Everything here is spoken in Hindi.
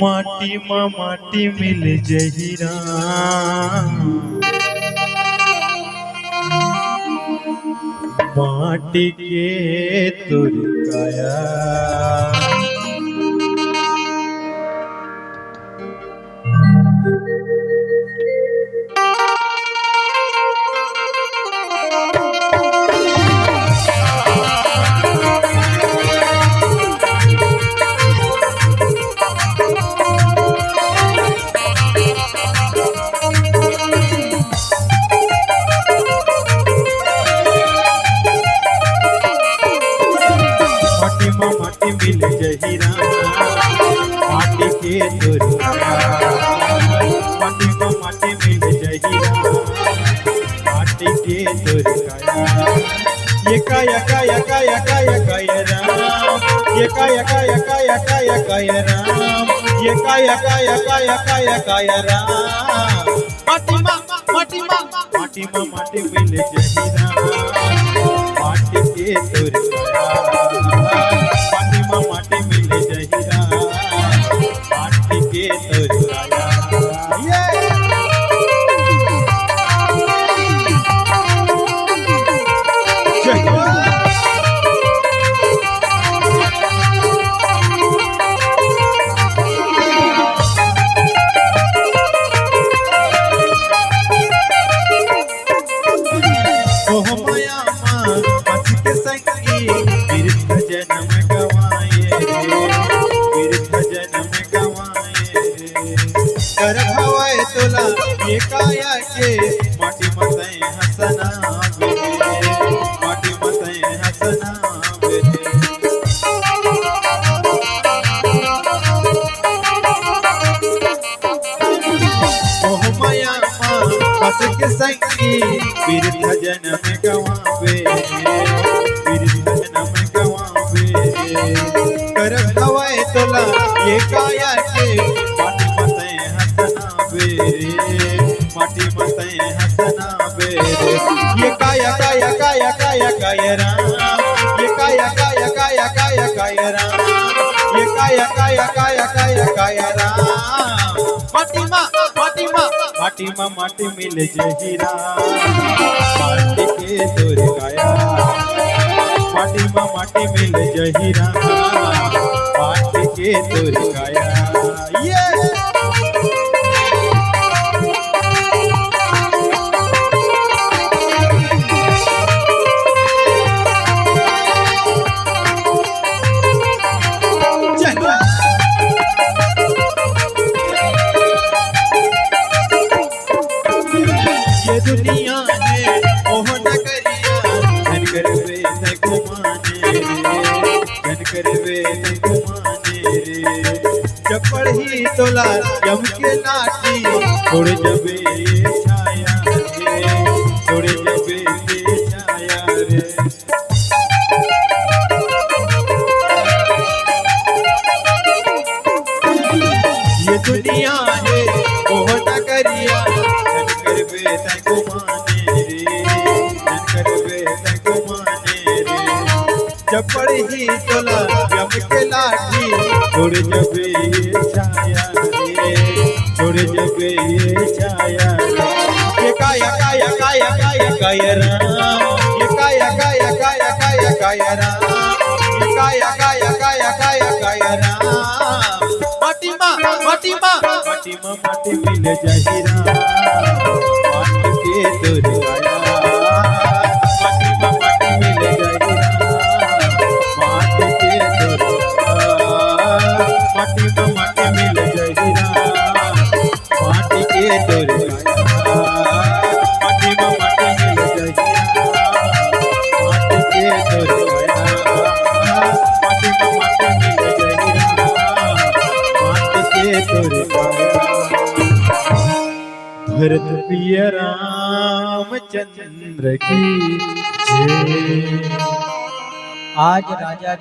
माटी में माटी मिल जहिरा माटी के तुरकाया माटी मिल जहिरा माटी के तुरकाया माटी में माटी मिल जहिरा माटी के तुरकाया ये काया काया काया काया काया राम ये काया काया काया काया काया राम ये काया काया काया काया काया राम माटी में माटी मिल जहिरा माटी के तुरकाया माटी मिल जहिरा माटी के तुरकाया ओह माया माँ पति के संगी तीर्थ जन्म गवाए तीर्थ जन्म गवाए कर भवाए तोला ये काया के माटी मते हसना माटी मते हसना ओह माया माँ पति के संगी तीर्थ जन्म गवावे तीर्थ जन्म गवावे कर भवाए तोला ये काया के माटी मते हसना बेरे माटी मते हसना बेरे ये काया काया काया काया काया राम ये काया काया काया काया काया राम ये काया काया काया काया काया राम माटी में माटी मिल जहिरा माटी के तुरकाया माटी में माटी मिल जहिरा माटी के तुरकाया ये दुनिया है ओह नगरिया धन करवे न घुमाने धन करवे न घुमाने जब पढ़ी तोला यम के लाठी छोड़ जबे छाया रे छोड़ जबे छाया रे ये दुनिया है ओह नगरिया धन करवे न घुमाने रे जब पढ़ी तोला यम के लाठी छोड़ जबे छाया रे छोड़ जबे छाया रे ये काया काया काया काया काया राम ये काया काया काया काया काया राम ये काया काया काया काया काया राम माटी में माटी मिल जहिरा माटी के तुरकाया माटी में माटी मिल जहिरा माटी के तुरकाया माटी में माटी मिल जहिरा माटी के तुरकाया माटी में माटी मिल जहिरा माटी के तुरकाया माटी में माटी मिल जहिरा माटी के तुरकाया भरत प्रिय रामचंद्र की जय। आज राजा